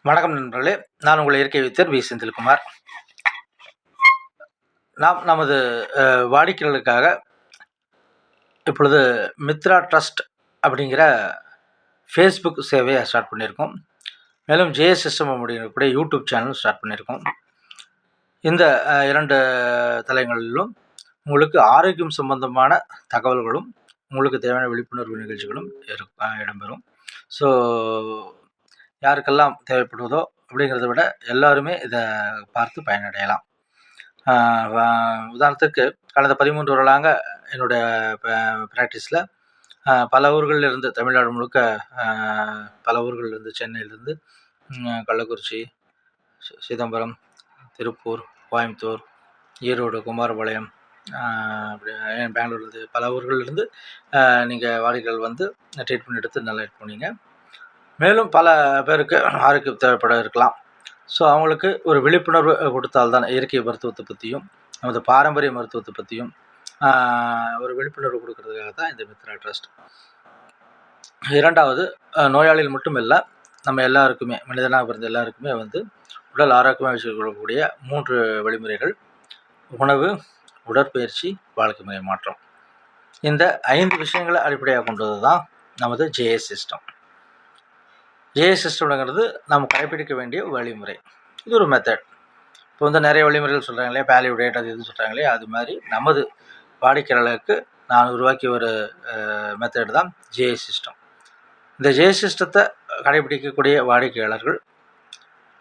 வணக்கம் நண்பர்களே, நான் உங்கள் இயற்கை வைத்தியர் வி செந்தில்குமார். நாம் நமது வாடிக்கையாளர்களுக்காக இப்பொழுது மித்ரா ட்ரஸ்ட் அப்படிங்கிற ஃபேஸ்புக் சேவையை ஸ்டார்ட் பண்ணியிருக்கோம். மேலும் ஜேஎஸ் சிஸ்டம் அப்படிங்கக்கூடிய யூடியூப் சேனலும் ஸ்டார்ட் பண்ணியிருக்கோம். இந்த 2 தளங்களிலும் உங்களுக்கு ஆரோக்கியம் சம்பந்தமான தகவல்களும், உங்களுக்கு தேவையான விழிப்புணர்வு நிகழ்ச்சிகளும் இடம்பெறும். ஸோ யாருக்கெல்லாம் தேவைப்படுவதோ அப்படிங்கிறத விட எல்லாருமே இதை பார்த்து பயனடையலாம். உதாரணத்துக்கு கடந்த 13 வருடங்களாக என்னுடைய ப்ராக்டிஸில் பல ஊர்களிலிருந்து, தமிழ்நாடு முழுக்க பல ஊர்களிலிருந்து, சென்னையிலேருந்து கள்ளக்குறிச்சி, சிதம்பரம், திருப்பூர், கோயம்புத்தூர், ஈரோடு, குமாரபாளையம், பெங்களூர்லேருந்து பல ஊர்களிலிருந்து நீங்கள் வாடிக்கையாளர்கள் வந்து ட்ரீட்மெண்ட் எடுத்து நல்லா போனீங்க. மேலும் பல பேருக்கு ஆரோக்கியம் தேவைப்பட இருக்கலாம். ஸோ அவங்களுக்கு ஒரு விழிப்புணர்வு கொடுத்தால்தான் இயற்கை மருத்துவத்தை பற்றியும், நமது பாரம்பரிய மருத்துவத்தை பற்றியும் ஒரு விழிப்புணர்வு கொடுக்கறதுக்காக தான் இந்த மித்ரா ட்ரஸ்ட். 2வது, நோயாளிகள் மட்டும் இல்லை, நம்ம எல்லாருக்குமே, மனிதனாக பிறந்த எல்லாருக்குமே வந்து உடல் ஆரோக்கியமாக வச்சுக்கொள்ளக்கூடிய 3 வழிமுறைகள்: உணவு, உடற்பயிற்சி, வாழ்க்கை முறை மாற்றம். இந்த 5 விஷயங்களை அடிப்படையாக கொண்டது தான் நமது ஜேஎஸ் சிஸ்டம். ஜேஎஸ் சிஸ்டம்ங்கிறது நம்ம கடைப்பிடிக்க வேண்டிய வழிமுறை. இது ஒரு மெத்தட். இப்போ வந்து நிறைய வழிமுறைகள் சொல்கிறாங்க இல்லையா, பேலிவ் டயட் அது இதுன்னு சொல்கிறாங்க இல்லையா, அது மாதிரி நமது வாடிக்கையாளர்களுக்கு நான் உருவாக்கிய ஒரு மெத்தட் தான் ஜேஎஸ் சிஸ்டம். இந்த ஜேஎஸ் சிஸ்டத்தை கடைப்பிடிக்கக்கூடிய வாடிக்கையாளர்கள்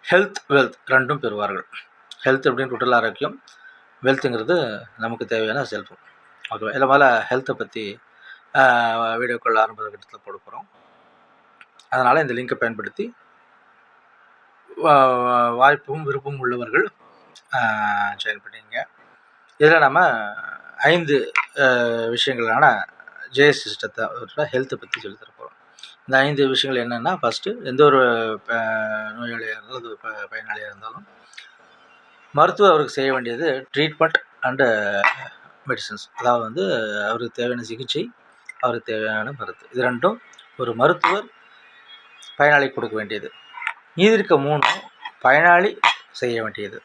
ஹெல்த், வெல்த் 2ம் பெறுவார்கள். ஹெல்த் அப்படின்னு உடல் ஆரோக்கியம், வெல்த்துங்கிறது நமக்கு தேவையான செல்ஃபோன். ஓகேவா? இதில் மேலே ஹெல்த்தை பற்றி வீடியோக்கள் ஆரம்ப கட்டத்தில் போட போகிறோம். அதனால் இந்த லிங்கை பயன்படுத்தி வாய்ப்பும் விருப்பம் உள்ளவர்கள் ஜாயின் பண்ணிங்க. இதில் நம்ம 5 விஷயங்களான ஜேஎஸ் சிஸ்டத்தை ஹெல்த்தை பற்றி சொல்லி தர போகிறோம். இந்த 5 விஷயங்கள் என்னென்னா, ஃபஸ்ட்டு, எந்த ஒரு நோயாளியாக இருந்தாலும், அது பயனாளியாக இருந்தாலும், மருத்துவர் அவருக்கு செய்ய வேண்டியது ட்ரீட்மெண்ட் அண்டு மெடிசன்ஸ். அதாவது வந்து அவருக்கு தேவையான சிகிச்சை, அவருக்கு தேவையான மருந்து. இது 2ம் ஒரு மருத்துவர் பயனாளி கொடுக்க வேண்டியது. மீதி இருக்க 3ம் பயனாளி செய்ய வேண்டியது.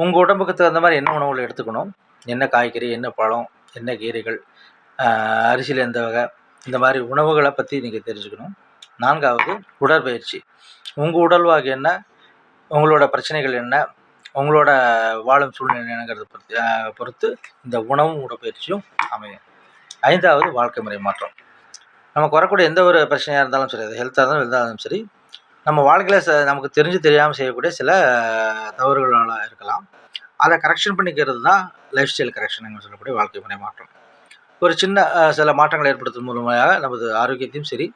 உங்கள் உடம்புக்கு தகுந்த மாதிரி என்ன உணவுகள் எடுத்துக்கணும், என்ன காய்கறி, என்ன பழம், என்ன கீரைகள், அரிசியில் எந்த வகை, இந்த மாதிரி உணவுகளை பற்றி நீங்கள் தெரிஞ்சுக்கணும். 4வது, உடற்பயிற்சி. உங்கள் உடல்வாகு என்ன, உங்களோட பிரச்சனைகள் என்ன, உங்களோட வாழும் சூழ்நிலை என்னங்கிறத பொறுத்து இந்த உணவும் உடற்பயிற்சியும் அமையும். 5வது, வாழ்க்கை முறை மாற்றம். நமக்கு வரக்கூடிய எந்த ஒரு பிரச்சனையாக இருந்தாலும் சரி, அது ஹெல்த்தாக இருந்தாலும் இருந்தாலும் சரி, நம்ம வாழ்க்கையில் நமக்கு தெரிஞ்சு தெரியாமல் செய்யக்கூடிய சில தவறுகளால் இருக்கலாம். அதை கரெக்ஷன் பண்ணிக்கிறது தான் லைஃப் ஸ்டைல் கரெக்ஷன் சொல்லக்கூடிய வாழ்க்கை முறை மாற்றம். ஒரு சின்ன சில மாற்றங்கள் ஏற்படுத்தும் மூலமாக நமது ஆரோக்கியத்தையும் சரி,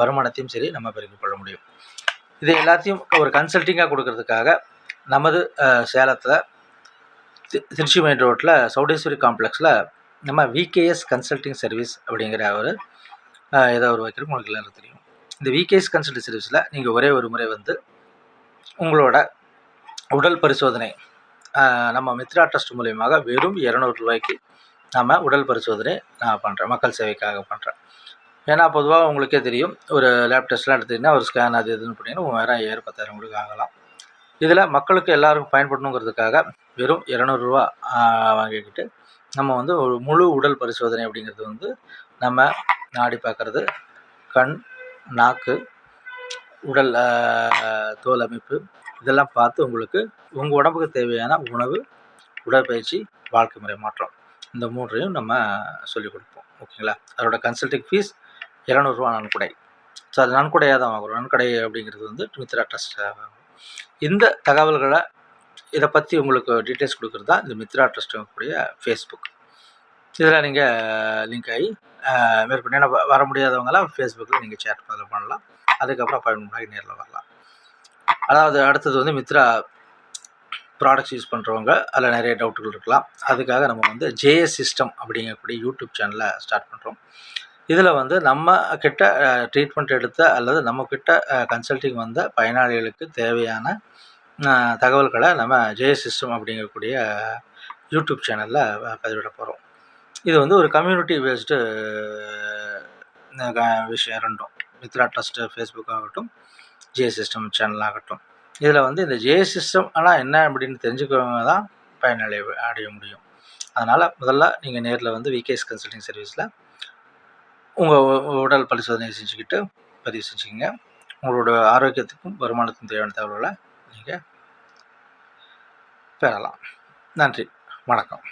வருமானத்தையும் சரி நம்ம பெருக்கிக் கொள்ள முடியும். இது எல்லாத்தையும் ஒரு கன்சல்ட்டிங்காக கொடுக்கறதுக்காக நமது சேலத்தில் திருச்சி மெயின் ரோட்டில் சௌடேஸ்வரி காம்ப்ளெக்ஸில் நம்ம விகேஎஸ் கன்சல்ட்டிங் சர்வீஸ் அப்படிங்கிற ஏதோ ஒரு வைக்கிறோம். உங்களுக்கு எல்லாரும் தெரியும். இந்த விகேஎஸ் கன்சல்ட்டிங் சர்வீஸில் நீங்கள் ஒரே ஒரு முறை வந்து உங்களோட உடல் பரிசோதனை நம்ம மித்ரா ட்ரஸ்ட் மூலியமாக வெறும் 200 ரூபாய்க்கு நம்ம உடல் பரிசோதனை நான் பண்ணுறேன், மக்கள் சேவைக்காக பண்ணுறேன். ஏன்னா பொதுவாக உங்களுக்கே தெரியும், ஒரு லேப் டெஸ்ட்லாம் எடுத்திங்கன்னா ஒரு ஸ்கேன் அது இதுன்னு பண்ணிங்கன்னா 3000, 5000, 10,000 கூட ஆகலாம். இதில் மக்களுக்கு எல்லாருக்கும் பயன்படணுங்கிறதுக்காக வெறும் 200 ரூபா வாங்கிக்கிட்டு நம்ம வந்து ஒரு முழு உடல் பரிசோதனை அப்படிங்கிறது வந்து நம்ம நாடி பார்க்குறது, கண், நாக்கு, உடல் தோல் அமைப்பு, இதெல்லாம் பார்த்து உங்களுக்கு உங்கள் உடம்புக்கு தேவையான உணவு, உடற்பயிற்சி, வாழ்க்கை முறை மாற்றம், இந்த 3ஐயும் நம்ம சொல்லிக் கொடுப்போம். ஓகேங்களா? அதோட கன்சல்டிங் ஃபீஸ் 200 ரூபா நன்கொடை. ஸோ அது நன்கொடையாக தான் வாங்குகிறோம். நன்கொடை அப்படிங்கிறது வந்து மித்ரா ட்ரஸ்ட். இந்த தகவல்களை இதை பற்றி உங்களுக்கு டீட்டெயில்ஸ் கொடுக்குறது தான் இந்த மித்ரா ட்ரஸ்ட்டுடைய ஃபேஸ்புக். இதில் நீங்கள் லிங்க் ஆகி மேற்கொண்டு ஏன்னா வர முடியாதவங்களாம் ஃபேஸ்புக்கில் நீங்கள் சேட் பண்ணலாம். அதுக்கப்புறம் அப்பாயின்மெண்ட் ஆகி நேரில் வரலாம். அதாவது அடுத்தது வந்து மித்ரா ப்ராடக்ட்ஸ் யூஸ் பண்ணுறவங்க அதில் நிறைய டவுட்டுகள் இருக்கலாம். அதுக்காக நம்ம வந்து ஜேஎஸ் சிஸ்டம் அப்படிங்கக்கூடிய யூடியூப் சேனலை ஸ்டார்ட் பண்ணுறோம். இதில் வந்து நம்ம கிட்ட ட்ரீட்மெண்ட் எடுத்த அல்லது நம்மக்கிட்ட கன்சல்ட்டிங் வந்த பயனாளிகளுக்கு தேவையான தகவல்களை நம்ம ஜேஎஸ் சிஸ்டம் அப்படிங்கக்கூடிய யூடியூப் சேனலில் பதிவிட போகிறோம். இது வந்து ஒரு கம்யூனிட்டி பேஸ்டு விஷயம். 2ம் மித்ரா ட்ரஸ்ட்டு ஃபேஸ்புக் ஆகட்டும், ஜே சிஸ்டம் சேனல் ஆகட்டும். இதில் வந்து இந்த ஜே சிஸ்டம் ஆனால் என்ன அப்படின்னு தெரிஞ்சுக்கிறவங்க தான் அடைய முடியும். அதனால் முதல்ல நீங்கள் நேரில் வந்து விகேஎஸ் கன்சல்டிங் சர்வீஸில் உங்கள் உடல் பரிசோதனை செஞ்சுக்கிட்டு பதிவு செஞ்சுக்கோங்க. உங்களோட ஆரோக்கியத்துக்கும் வருமானத்துக்கும் தேவையான தகவல்களை நீங்கள் பெறலாம். நன்றி, வணக்கம்.